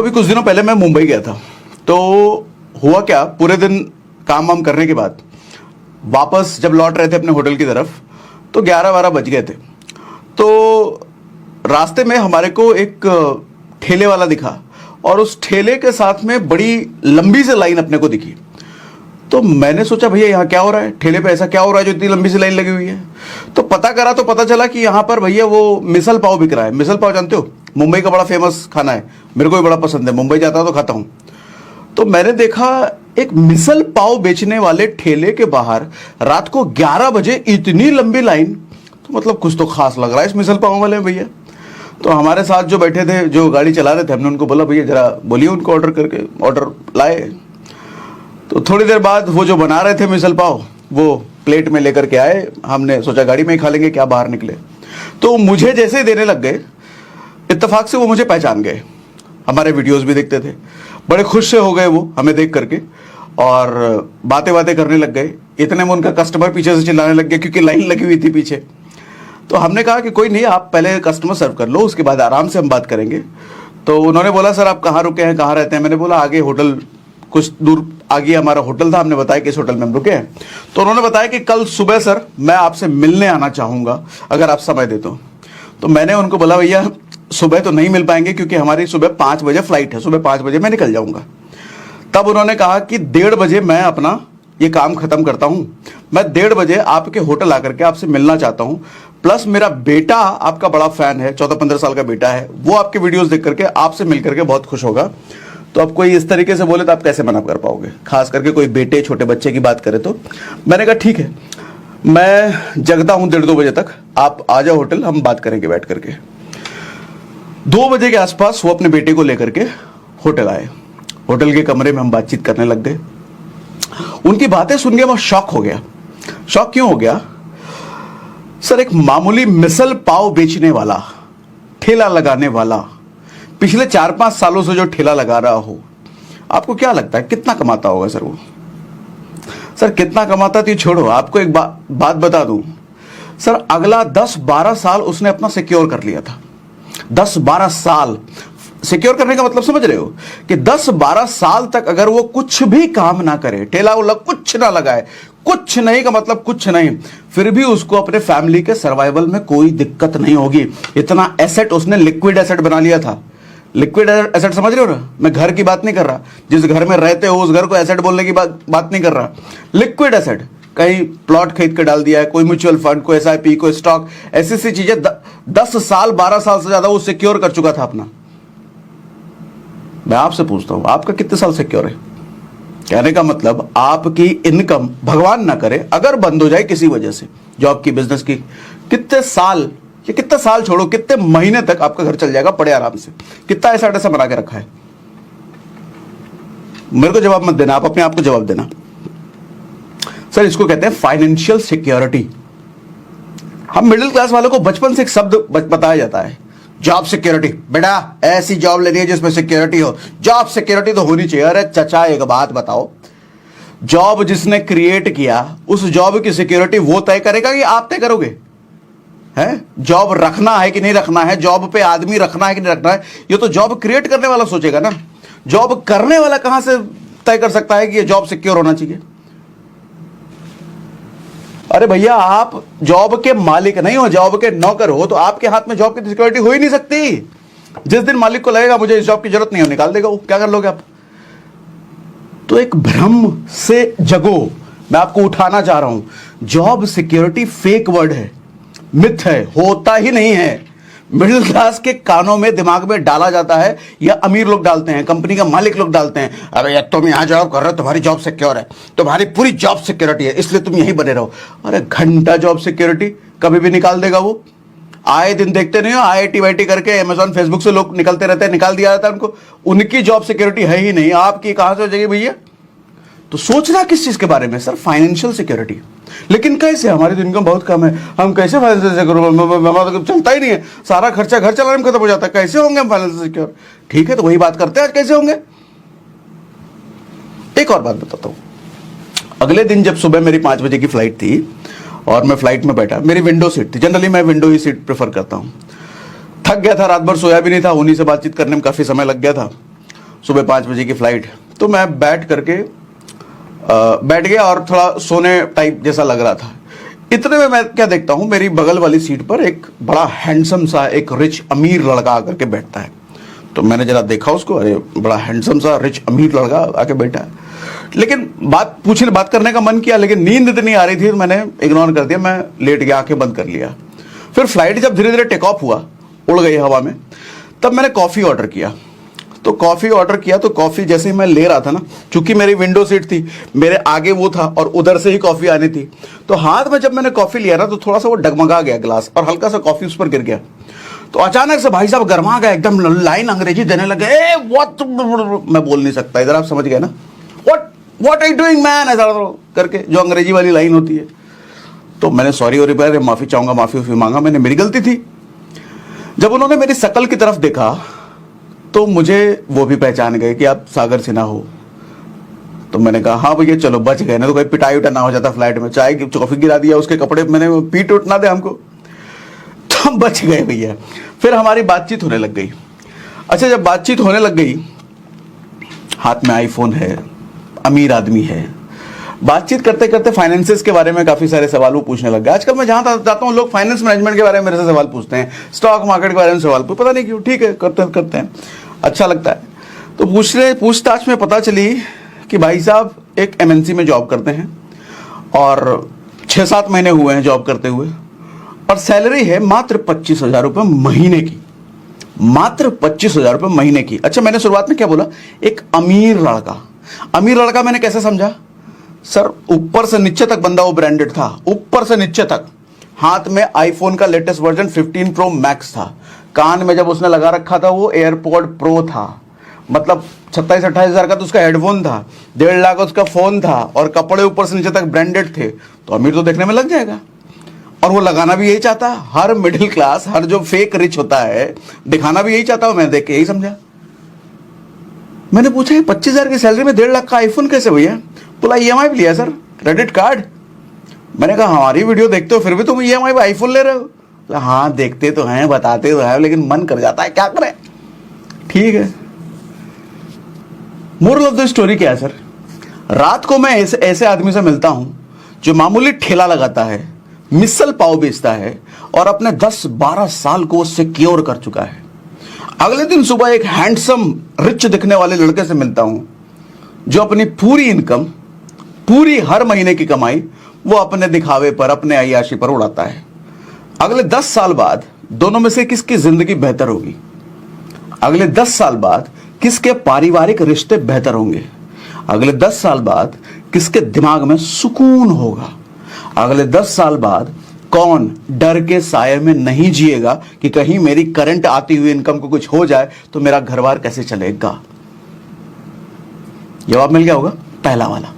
देखो अभी कुछ दिनों पहले मैं मुंबई गया था। तो हुआ क्या, पूरे दिन काम वाम करने के बाद वापस जब लौट रहे थे अपने होटल की तरफ तो 11-12 बज गए थे। तो रास्ते में हमारे को एक ठेले वाला दिखा और उस ठेले के साथ में बड़ी लंबी सी लाइन अपने को दिखी। तो मैंने सोचा भैया यहाँ क्या हो रहा है, ठेले पे ऐसा क्या हो रहा है जो इतनी लंबी सी लाइन लगी हुई है। तो पता करा तो पता चला कि यहाँ पर भैया वो मिसल पाव बिक रहा है। मिसल पाव जानते हो, मुंबई का बड़ा फेमस खाना है, मेरे को भी बड़ा पसंद है, मुंबई जाता हूँ तो खाता हूँ। तो मैंने देखा एक मिसल पाव बेचने वाले ठेले के बाहर रात को 11 बजे इतनी लंबी लाइन। तो मतलब कुछ तो खास लग रहा है इस मिसल पाव वाले भैया। तो हमारे साथ जो बैठे थे, जो गाड़ी चला रहे थे, हमने उनको बोला भैया जरा बोलिए उनको ऑर्डर करके, ऑर्डर लाए। तो थोड़ी देर बाद वो जो बना रहे थे मिसल पाव वो प्लेट में लेकर के आए। हमने सोचा गाड़ी में ही खा लेंगे, क्या बाहर निकले। तो मुझे जैसे ही देने लग गए, इत्तेफाक से वो मुझे पहचान गए, हमारे वीडियोस भी देखते थे, बड़े खुश से हो गए वो हमें देख करके और बातें बातें करने लग गए। इतने में उनका कस्टमर पीछे से चिल्लाने लग गया क्योंकि लाइन लगी हुई थी पीछे। तो हमने कहा कि कोई नहीं, आप पहले कस्टमर सर्व कर लो, उसके बाद आराम से हम बात करेंगे। तो उन्होंने बोला सर आप कहाँ रुके हैं, कहाँ रहते हैं। मैंने बोला आगे होटल, कुछ दूर आगे हमारा होटल था। हमने बताया कि इस होटल में हम रुके हैं। तो उन्होंने बताया कि कल सुबह सर मैं आपसे मिलने आना चाहूँगा अगर आप समय दे तो मैंने उनको बोला भैया सुबह तो नहीं मिल पाएंगे क्योंकि हमारी सुबह 5 बजे फ्लाइट है, सुबह 5 बजे मैं निकल जाऊँगा। तब उन्होंने कहा कि 1:30 बजे मैं अपना ये काम खत्म करता हूँ, मैं 1:30 बजे आपके होटल आकर के आपसे मिलना चाहता हूँ। प्लस मेरा बेटा आपका बड़ा फैन है, 14-15 साल का बेटा है, वो आपके वीडियोस देख करके आपसे मिल करके बहुत खुश होगा। तो अब कोई इस तरीके से बोले तो आप कैसे मना कर पाओगे, खास करके कोई बेटे छोटे बच्चे की बात करे तो। मैंने कहा ठीक है, मैं जगता हूँ 1:30-2 बजे तक, आप आ जाओ होटल, हम बात करेंगे बैठ करके। 2 बजे के आसपास वो अपने बेटे को लेकर के होटल आए। होटल के कमरे में हम बातचीत करने लग गए। उनकी बातें सुन के मैं शॉक हो गया। शॉक क्यों हो गया सर, एक मामूली मिसल पाव बेचने वाला, ठेला लगाने वाला, पिछले 4-5 सालों से जो ठेला लगा रहा हो, आपको क्या लगता है कितना कमाता होगा सर वो? सर कितना कमाता तो छोड़ो, आपको एक बात बता दूं सर, अगला 10-12 साल उसने अपना सिक्योर कर लिया था। 10-12 साल सिक्योर करने का मतलब समझ रहे हो कि 10-12 साल तक अगर वो कुछ भी काम ना करे, ठेला वो कुछ ना लगाए, कुछ नहीं का मतलब कुछ नहीं, फिर भी उसको अपने फैमिली के सर्वाइवल में कोई दिक्कत नहीं होगी। इतना एसेट उसने लिक्विड एसेट बना लिया था। लिक्विड एसेट समझ रहे हो ना, मैं घर की बात नहीं कर रहा, जिस घर में रहते हो उस घर को एसेट बोलने की बात नहीं कर रहा। लिक्विड एसेट, कहीं प्लॉट खरीद के डाल दिया है, कोई म्यूचुअल फंड, कोई SIP, कोई स्टॉक, ऐसी सी चीजें 10 साल 12 साल से ज्यादा वो सिक्योर कर चुका था अपना। मैं आपसे पूछता हूं आपका कितने साल सिक्योर है? कहने का मतलब आपकी इनकम भगवान ना करे अगर बंद हो जाए किसी वजह से, जॉब की, बिजनेस की, कितने साल, ये कितने साल छोड़ो, कितने महीने तक आपका घर चल जाएगा बड़े आराम से? कितना ऐसा बना के रखा है? मेरे को जवाब मत देना, आप अपने आप को जवाब देना। सर इसको कहते हैं फाइनेंशियल सिक्योरिटी। हम मिडिल क्लास वालों को बचपन से एक शब्द बताया जाता है, जॉब सिक्योरिटी। बेटा ऐसी जॉब लेनी है जिसमें सिक्योरिटी हो, जॉब सिक्योरिटी तो होनी चाहिए। अरे चचा एक बात बताओ, जॉब जिसने क्रिएट किया उस जॉब की सिक्योरिटी वो तय करेगा कि आप तय करोगे? है जॉब रखना है कि नहीं रखना है, जॉब पे आदमी रखना है कि नहीं रखना है, ये तो जॉब क्रिएट करने वाला सोचेगा ना। जॉब करने वाला कहां से तय कर सकता है कि ये जॉब सिक्योर होना चाहिए? अरे भैया आप जॉब के मालिक नहीं हो, जॉब के नौकर हो, तो आपके हाथ में जॉब की सिक्योरिटी हो ही नहीं सकती। जिस दिन मालिक को लगेगा मुझे इस जॉब की जरूरत नहीं है, निकाल देगा वो, क्या कर लोगे आप? तो एक भ्रम से जगो, मैं आपको उठाना चाह रहा हूं। जॉब सिक्योरिटी फेक वर्ड है, मिथ है, होता ही नहीं है। मिडिल क्लास के कानों में, दिमाग में डाला जाता है, या अमीर लोग डालते हैं, कंपनी का मालिक लोग डालते हैं, अरे यार तुम यहां जॉब कर रहे हो, तुम्हारी जॉब सिक्योर है, तुम्हारी पूरी जॉब सिक्योरिटी है, इसलिए तुम यहीं बने रहो। अरे घंटा जॉब सिक्योरिटी कभी भी निकाल देगा वो। आए दिन देखते नहीं हो, IIT करके अमेजॉन फेसबुक से लोग निकलते रहते हैं, निकाल दिया जाता है उनको। उनकी जॉब सिक्योरिटी है ही नहीं, आपकी कहां से हो जाएगी भैया? तो सोचना किस चीज के बारे में सर? Financial security. लेकिन कैसे? हमारी तो इनकम बहुत कम है, हम कैसे फाइनेंशियल सिक्योर? हमारा तो चलता ही नहीं है, सारा खर्चा घर चलाने में खत्म हो जाता है, कैसे होंगे हम फाइनेंशियल सिक्योर? ठीक है तो वही बात करते हैं, आज कैसे होंगे। एक और बात बताता हूं। अगले दिन जब सुबह मेरी 5 बजे की फ्लाइट थी और मैं फ्लाइट में बैठा, मेरी विंडो सीट थी, जनरली मैं विंडो ही सीट प्रेफर करता हूं। थक गया था, रात भर सोया भी नहीं था, उन्हीं से बातचीत करने में काफी समय लग गया था। सुबह 5 बजे की फ्लाइट। तो मैं बैठ गया और थोड़ा सोने टाइप जैसा लग रहा था। इतने में मैं क्या देखता हूं, मेरी बगल वाली सीट पर एक बड़ा हैंडसम सा एक रिच अमीर लड़का आकर के बैठता है। तो मैंने जरा देखा उसको, अरे बड़ा हैंडसम सा रिच अमीर लड़का आके बैठा है। लेकिन बात करने का मन किया, लेकिन नींद इतनी आ रही थी तो मैंने इग्नोर कर दिया, मैं लेट गया, आंखें बंद कर लिया। फिर फ्लाइट जब धीरे धीरे टेक ऑफ हुआ, उड़ गई हवा में, तब मैंने कॉफ़ी ऑर्डर किया। तो कॉफ़ी जैसे ही मैं ले रहा था ना, चूंकि मेरी विंडो सीट थी, मेरे आगे वो था और उधर से ही कॉफ़ी आनी थी, तो हाथ में जब मैंने कॉफ़ी लिया ना तो थोड़ा सा वो डगमगा गया गिलास और हल्का सा कॉफ़ी उस पर गिर गया। तो अचानक से भाई साहब गरमा गए, एकदम लाइन अंग्रेजी देने लगे। व्हाट, मैं बोल नहीं सकता, इधर आप समझ गए ना, what are you doing man, ऐसा करके जो अंग्रेजी वाली लाइन होती है। तो मैंने सॉरी और माफ़ी चाहूँगा, माफ़ी मांगा, मैंने, मेरी गलती थी। जब उन्होंने मेरी शक्ल की तरफ देखा तो मुझे वो भी पहचान गए कि आप सागर सिन्हा हो। तो मैंने कहा हाँ भैया चलो बच गए, ना तो कोई पिटाई उटा ना हो जाता फ्लाइट में, चाय की कॉफी गिरा दिया, उसके कपड़े मैंने पीट उठ ना दे हमको, तो हम बच गए भैया। फिर हमारी बातचीत होने लग गई। अच्छा, जब बातचीत होने लग गई, हाथ में आईफोन है, अमीर आदमी है, बातचीत करते करते फाइनेंसेस के बारे में काफी सारे सवाल वो पूछने लग गए। आजकल मैं जहां जाता हूं लोग फाइनेंस मैनेजमेंट के बारे में मेरे से सवाल पूछते हैं, स्टॉक मार्केट के बारे में सवाल पता नहीं क्यों, ठीक है करते हैं, अच्छा लगता है। तो पूछताछ में पता चली कि भाई साहब एक एमएनसी में जॉब करते हैं और 6-7 महीने हुए हैं जॉब करते हुए, और सैलरी है मात्र 25,000 रुपये महीने की, मात्र 25,000 रुपये महीने की। अच्छा, मैंने शुरुआत में क्या बोला, एक अमीर लड़का मैंने कैसे समझा सर? ऊपर से नीचे तक बंदा वो ब्रांडेड था, ऊपर से नीचे तक। हाथ में आईफोन का लेटेस्ट वर्जन 15 प्रो मैक्स था, कान में जब उसने लगा रखा था वो एयरपॉड प्रो था, मतलब 27-28 हज़ार का तो उसका हेडफोन था, 1.5 लाख उसका फोन था, और कपड़े ऊपर से नीचे तक ब्रांडेड थे। तो अमीर तो देखने में लग जाएगा, और वो लगाना भी यही चाहता है। हर मिडिल क्लास, हर जो फेक रिच होता है, दिखाना भी यही चाहता हूं। मैं देख के यही समझा। मैंने पूछा 25,000 की सैलरी में 1.5 लाख का आईफोन कैसे भैया? बोला ईएमआई भी लिया सर, क्रेडिट कार्ड। मैंने कहा हमारी वीडियो देखते हो फिर भी तुम ईएमआई पे आईफोन ले रहे हो? बोला हाँ देखते तो हैं, बताते तो हैं, लेकिन मन कर जाता है, क्या करें। ठीक है, मोरल ऑफ द स्टोरी क्या है सर? रात को मैं ऐसे आदमी से मिलता हूं जो मामूली ठेला लगाता है, मिसल पाव बेचता है, और अपने 10-12 साल को सिक्योर कर चुका है। अगले दिन सुबह एक हैंडसम रिच दिखने वाले लड़के से मिलता हूं जो अपनी पूरी इनकम, पूरी हर महीने की कमाई वो अपने दिखावे पर, अपने अय्याशी पर उड़ाता है। अगले 10 साल बाद दोनों में से किसकी जिंदगी बेहतर होगी? अगले 10 साल बाद किसके पारिवारिक रिश्ते बेहतर होंगे? अगले 10 साल बाद किसके दिमाग में सुकून होगा? अगले 10 साल बाद कौन डर के साये में नहीं जिएगा कि कहीं मेरी करंट आती हुई इनकम को कुछ हो जाए तो मेरा घर बार कैसे चलेगा? जवाब मिल गया होगा, पहला वाला।